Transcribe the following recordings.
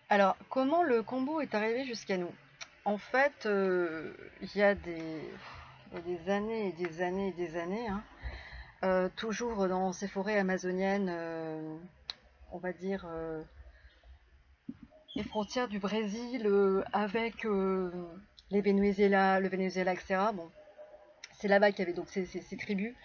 Alors, comment le combo est arrivé jusqu'à nous? En fait, il y a des années et des années et des années, hein, toujours dans ces forêts amazoniennes, on va dire les frontières du Brésil avec le Venezuela, etc. Bon, c'est là-bas qu'il y avait donc ces tribus.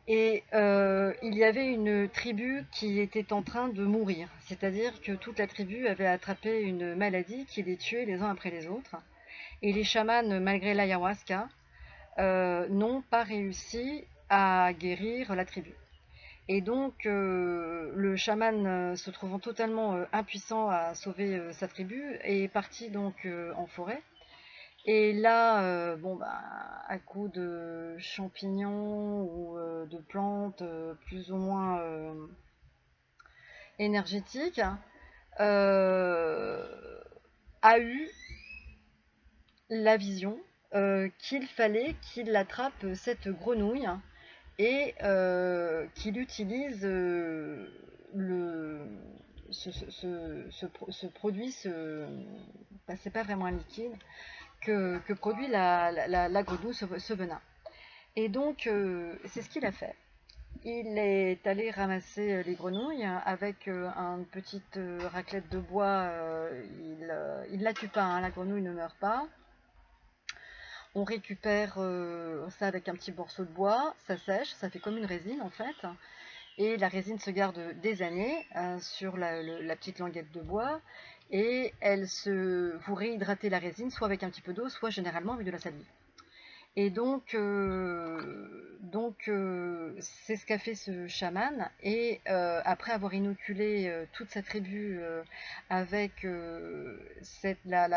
Et il y avait une tribu qui était en train de mourir, c'est-à-dire que toute la tribu avait attrapé une maladie qui les tuait les uns après les autres. Et les chamans, malgré l'ayahuasca, n'ont pas réussi à guérir la tribu. Et donc, le chaman, se trouvant totalement impuissant à sauver sa tribu, est parti donc en forêt. Et là, bon, bah, à coup de champignons ou de plantes plus ou moins énergétiques, euh, a eu la vision qu'il fallait qu'il attrape cette grenouille et qu'il utilise le, ce produit, bah, c'est pas vraiment un liquide, que produit la grenouille, ce venin. Et donc, c'est ce qu'il a fait. Il est allé ramasser les grenouilles avec une petite raclette de bois. Il la tue pas, hein, la grenouille ne meurt pas. On récupère ça avec un petit morceau de bois, ça sèche, ça fait comme une résine en fait. Et la résine se garde des années sur la petite languette de bois. Et vous réhydratez la résine soit avec un petit peu d'eau, soit généralement avec de la salive. Et donc, c'est ce qu'a fait ce chaman. Et après avoir inoculé toute sa tribu avec la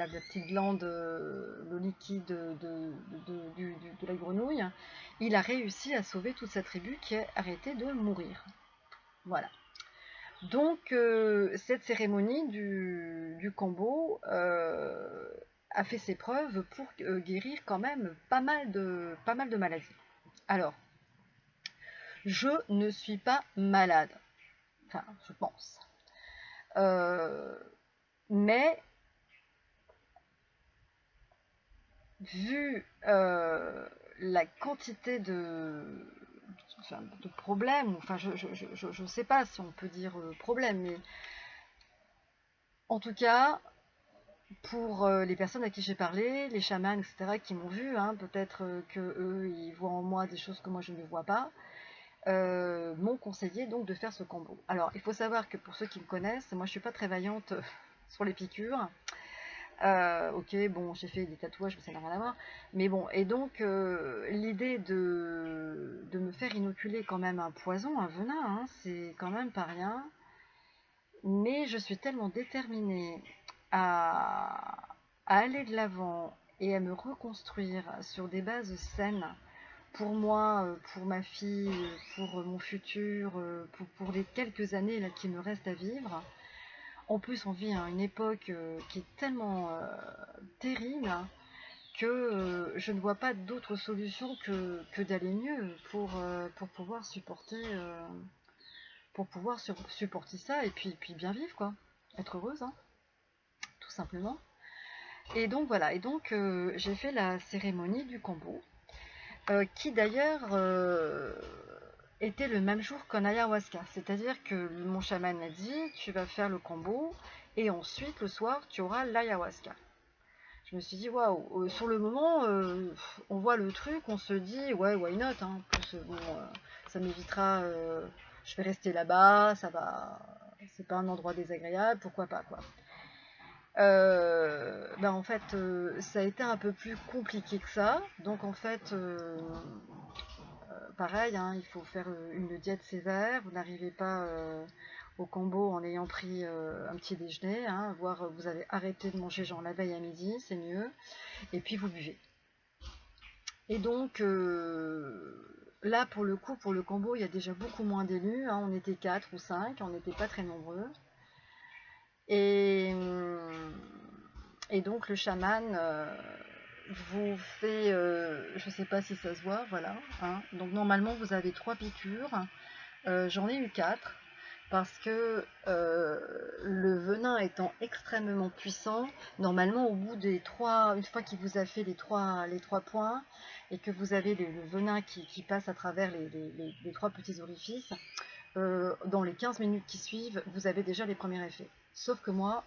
petite glande, le liquide de la grenouille, il a réussi à sauver toute sa tribu qui a arrêté de mourir. Voilà. Donc, cette cérémonie du Kambo a fait ses preuves pour guérir quand même pas mal de maladies. Alors, je ne suis pas malade, enfin, je pense. Euh, mais, vu la quantité enfin, de problèmes, enfin, je ne sais pas si on peut dire problème, mais en tout cas, pour les personnes à qui j'ai parlé, les chamans, etc., qui m'ont vu, hein, peut-être que eux, ils voient en moi des choses que moi je ne vois pas, m'ont conseillé donc de faire ce combo. Alors, il faut savoir que pour ceux qui me connaissent, moi je suis pas très vaillante sur les piqûres. Ok, bon, j'ai fait des tatouages, mais ça n'a rien à voir. Mais bon, et donc l'idée de me faire inoculer quand même un poison, un venin, hein, c'est quand même pas rien. Mais je suis tellement déterminée à, à aller de l'avant et à me reconstruire sur des bases saines pour moi, pour ma fille, pour mon futur, pour les quelques années là, qui me restent à vivre. En plus, on vit à une époque qui est tellement terrible que je ne vois pas d'autre solution que d'aller mieux pour pouvoir supporter ça et puis bien vivre, quoi. Être heureuse, hein, tout simplement. Et donc voilà, et donc j'ai fait la cérémonie du combo, qui d'ailleurs était le même jour qu'un ayahuasca. C'est-à-dire que mon chaman a dit, tu vas faire le combo, et ensuite le soir, tu auras l'ayahuasca. Je me suis dit, waouh, sur le moment, on voit le truc, on se dit, ouais, why not, hein. En plus, bon, ça m'évitera, je vais rester là-bas, ça va, c'est pas un endroit désagréable, pourquoi pas, quoi. Ben en fait, ça a été un peu plus compliqué que ça. Donc en fait, pareil, hein, il faut faire une diète sévère. Vous n'arrivez pas au combo en ayant pris un petit déjeuner, hein, voire vous avez arrêté de manger genre la veille à midi, c'est mieux. Et puis vous buvez. Et donc là, pour le coup, pour le combo, il y a déjà beaucoup moins d'élus, hein. On était 4 ou 5, on n'était pas très nombreux. Et, et donc le chaman vous fait, je sais pas si ça se voit, voilà, hein. Donc normalement vous avez 3 piqûres, j'en ai eu 4. parce que le venin étant extrêmement puissant, normalement au bout des une fois qu'il vous a fait les trois points, et que vous avez le venin qui passe à travers les trois petits orifices, dans les 15 minutes qui suivent, vous avez déjà les premiers effets. Sauf que moi,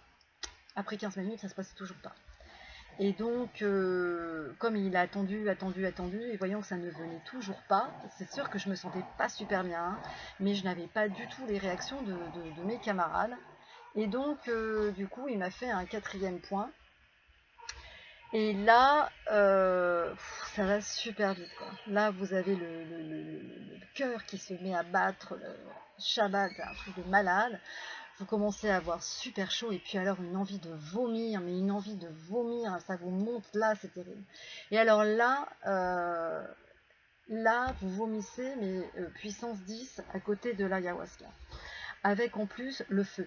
après 15 minutes, ça se passait toujours pas. Et donc, comme il a attendu, et voyant que ça ne venait toujours pas, c'est sûr que je me sentais pas super bien, mais je n'avais pas du tout les réactions de mes camarades. Et donc, du coup, il m'a fait un quatrième point. Et là, ça va super vite, quoi. Là, vous avez le cœur qui se met à battre, le Shabbat, c'est un truc de malade. Vous commencez à avoir super chaud, et puis alors une envie de vomir, mais une envie de vomir, ça vous monte là, c'est terrible. Et alors là, vous vomissez, mais puissance 10 à côté de l'ayahuasca, avec en plus le feu.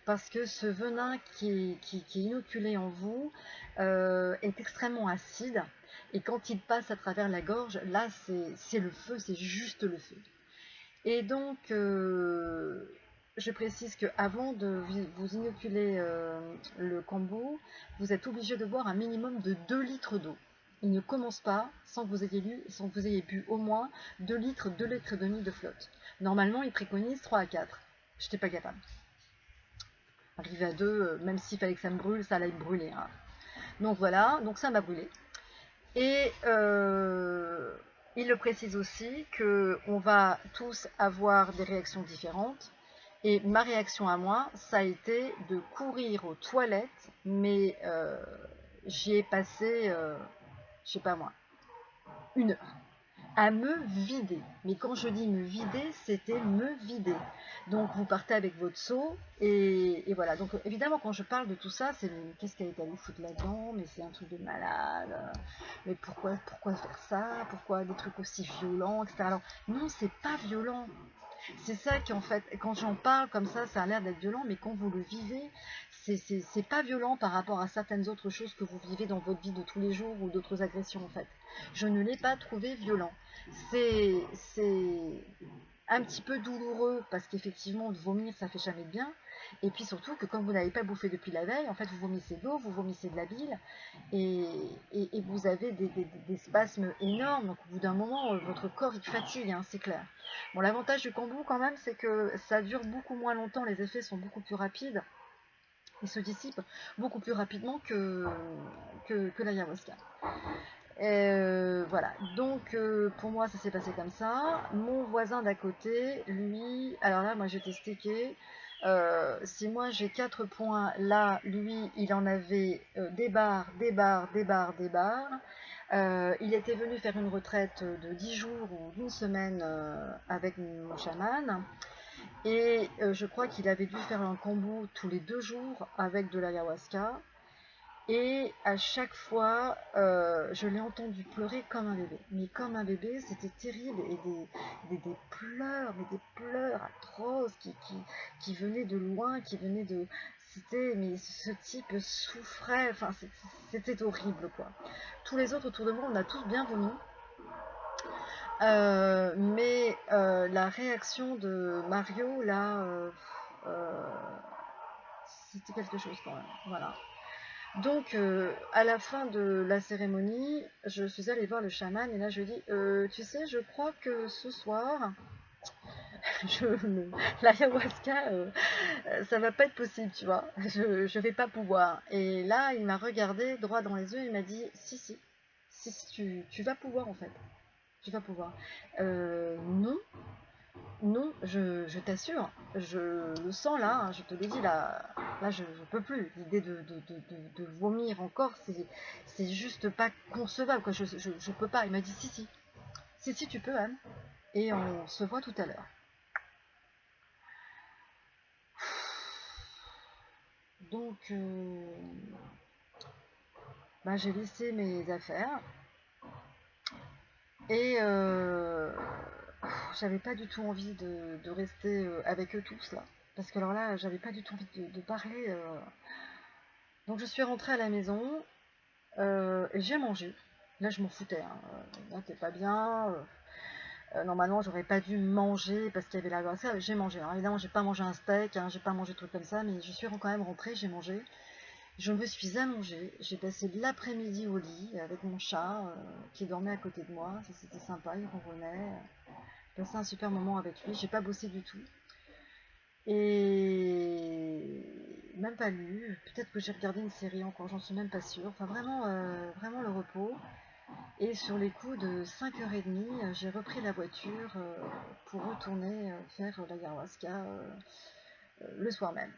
Parce que ce venin qui est inoculé en vous est extrêmement acide, et quand il passe à travers la gorge, là c'est le feu, c'est juste le feu. Et donc, je précise qu'avant de vous inoculer le kombu, vous êtes obligé de boire un minimum de 2 litres d'eau. Il ne commence pas sans que vous ayez bu au moins 2 litres, 2 litres et demi de flotte. Normalement, il préconise 3 à 4. Je n'étais pas capable. Arrivé à 2, même s'il fallait que ça me brûle, ça allait me brûler, hein. Donc voilà, donc ça m'a brûlé. Et il le précise aussi qu'on va tous avoir des réactions différentes. Et ma réaction à moi, ça a été de courir aux toilettes, mais j'y ai passé, je sais pas moi, 1 heure à me vider. Mais quand je dis me vider, c'était me vider. Donc vous partez avec votre seau, et voilà. Donc évidemment, quand je parle de tout ça, c'est qu'est-ce qu'elle est allée foutre là-dedans, mais c'est un truc de malade, mais pourquoi faire ça, pourquoi des trucs aussi violents, etc. Alors non, c'est pas violent. C'est ça qui, en fait, quand j'en parle comme ça a l'air d'être violent, mais quand vous le vivez, c'est pas violent par rapport à certaines autres choses que vous vivez dans votre vie de tous les jours, ou d'autres agressions, en fait. Je ne l'ai pas trouvé violent. C'est un petit peu douloureux, parce qu'effectivement, de vomir, ça fait jamais de bien. Et puis surtout que comme vous n'avez pas bouffé depuis la veille, en fait, vous vomissez de l'eau, vous vomissez de la bile, et vous avez des spasmes énormes. Donc au bout d'un moment, votre corps, il fatigue, hein, c'est clair. Bon, l'avantage du kombu, quand même, c'est que ça dure beaucoup moins longtemps, les effets sont beaucoup plus rapides, ils se dissipent beaucoup plus rapidement que l'ayahuasca. Voilà, donc pour moi ça s'est passé comme ça. Mon voisin d'à côté, lui, alors là moi j'étais stické. Si moi j'ai 4 points, là lui il en avait des barres, des barres, des barres, des barres. Il était venu faire une retraite de 10 jours ou d'une semaine avec mon chaman. Et je crois qu'il avait dû faire un kombu tous les 2 jours avec de l'ayahuasca. Et à chaque fois, je l'ai entendu pleurer comme un bébé. Mais comme un bébé, c'était terrible. Et des pleurs, mais des pleurs atroces qui venaient de loin, qui venaient de... Mais ce type souffrait, enfin, c'était horrible, quoi. Tous les autres autour de moi, on a tous bien vomi. Mais la réaction de Mario, là, euh, c'était quelque chose quand même. Voilà. Donc, à la fin de la cérémonie, je suis allée voir le chaman, et là je lui ai dit, tu sais, je crois que ce soir, l'ayahuasca, ça va pas être possible, tu vois, je vais pas pouvoir. Et là, il m'a regardé droit dans les yeux, il m'a dit, si, tu vas pouvoir en fait, tu vas pouvoir. Non, non, je t'assure, je le sens là, hein, je te l'ai dit là je peux plus. L'idée de vomir encore, c'est juste pas concevable, quoi. Je peux pas. Il m'a dit si, tu peux, Anne, et on se voit tout à l'heure. Donc, bah, j'ai laissé mes affaires, et j'avais pas du tout envie de rester avec eux tous là. Parce que alors là, j'avais pas du tout envie de parler. Donc je suis rentrée à la maison, et j'ai mangé. Là, je m'en foutais, hein. Là, t'es pas bien. Normalement, j'aurais pas dû manger parce qu'il y avait la glace. J'ai mangé. Alors évidemment, j'ai pas mangé un steak, hein, j'ai pas mangé de trucs comme ça, mais je suis quand même rentrée, j'ai mangé. Je me suis allongée. J'ai passé l'après-midi au lit avec mon chat qui dormait à côté de moi. Ça, c'était sympa, il ronronnait. J'ai passé un super moment avec lui. J'ai pas bossé du tout. Et même pas lu. Peut-être que j'ai regardé une série encore, j'en suis même pas sûre. Enfin, vraiment, vraiment le repos. Et sur les coups de 5h30, j'ai repris la voiture pour retourner faire l'ayahuasca le soir même.